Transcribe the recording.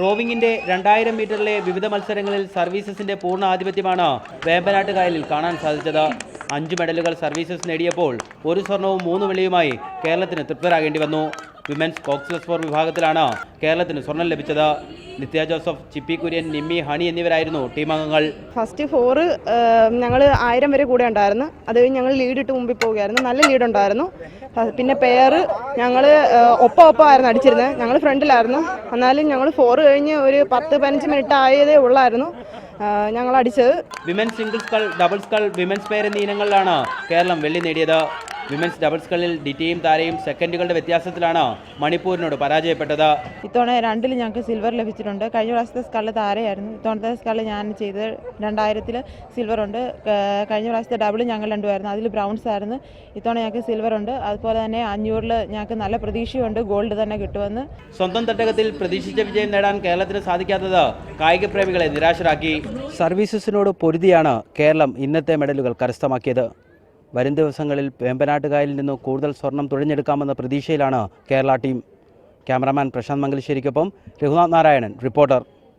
റോവിംഗിന്റെ 2000 മീറ്ററിലെ വിവിധ മത്സരങ്ങളിൽ സർവീസസിന്റെ പൂർണ്ണ ആധിപത്യമാണ് വേമ്പനാട്ട് കായലിൽ കാണാൻ സാധിച്ചത്. 5 മെഡലുകൾ സർവീസസ് നേടിയപ്പോൾ 1 സ്വർണവും 3 വെള്ളിയുമായി കേരളത്തിന് തൃപ്തരാകേണ്ടി വന്നു. വിമൻസ് കോക്സ്ലെസ് 4 വിഭാഗത്തിലാണ് കേരളത്തിന് സ്വർണം ലഭിച്ചത്. നിത്യ ജോസഫ്, ചിപ്പി കുര്യൻ, നിമ്മി, ഹണി എന്നിവരായിരുന്നു ടീം അംഗങ്ങൾ. ഫസ്റ്റ് 4 ഞങ്ങൾ 1000 വരെ കൂടെ ഉണ്ടായിരുന്നു. അത് കഴിഞ്ഞ് ഞങ്ങൾ ലീഡ് ഇട്ട് മുമ്പിൽ പോവുകയായിരുന്നു. നല്ല ലീഡ് ഉണ്ടായിരുന്നു. പിന്നെ പെയർ ഞങ്ങൾ ഒപ്പമായിരുന്നു അടിച്ചിരുന്നത്. ഞങ്ങൾ ഫ്രണ്ടിലായിരുന്നു. എന്നാലും ഞങ്ങൾ 4 കഴിഞ്ഞ് ഒരു 10-15 മിനിറ്റ് ആയതേ ഉള്ളായിരുന്നു ഞങ്ങൾ അടിച്ചത്. Women's single skull, double skull, women's pair എന്നീ ഇനങ്ങളിലാണ് കേരളം വെള്ളി നേടിയത്. വിമൻസ് ഡബിൾ സ്കളിൽ ഡിറ്റയും താരയും സെക്കൻഡുകളുടെ വ്യത്യാസത്തിലാണ് മണിപ്പൂരിനോട് പരാജയപ്പെട്ടത്. ഇത്തവണ 2 ഞങ്ങൾക്ക് സിൽവർ ലഭിച്ചിട്ടുണ്ട്. കഴിഞ്ഞ പ്രാവശ്യത്തെ സ്കളിൽ താരയായിരുന്നു. ഇത്തവണത്തെ സ്കളിൽ ഞാൻ ചെയ്ത് 2000 സിൽവർ ഉണ്ട്. കഴിഞ്ഞ പ്രാവശ്യത്തെ ഡബിൾ ഞങ്ങൾ 2 ആയിരുന്നു. അതിൽ ബ്രൗൺസ് ആയിരുന്നു. ഇത്തവണ ഞങ്ങൾക്ക് സിൽവർ ഉണ്ട്. അതുപോലെ തന്നെ 500 ഞങ്ങൾക്ക് നല്ല പ്രതീക്ഷയുണ്ട് ഗോൾഡ് തന്നെ കിട്ടുമെന്ന്. സ്വന്തം തട്ടകത്തിൽ പ്രതീക്ഷിച്ച വിജയം നേടാൻ കേരളത്തിന് സാധിക്കാത്തത് കായിക പ്രേമികളെ നിരാശരാക്കി. സർവീസസിനോട് പൊരുതിയാണ് കേരളം ഇന്നത്തെ മെഡലുകൾ കരസ്ഥമാക്കിയത്. വരും ദിവസങ്ങളിൽ വേമ്പനാട്ടുകായലിൽ നിന്ന് കൂടുതൽ സ്വർണം തുഴഞ്ഞെടുക്കാമെന്ന പ്രതീക്ഷയിലാണ് കേരള ടീം. ക്യാമറാമാൻ പ്രശാന്ത് മംഗലശ്ശേരിക്കൊപ്പം രഘുനാഥ് നാരായണൻ, റിപ്പോർട്ടർ.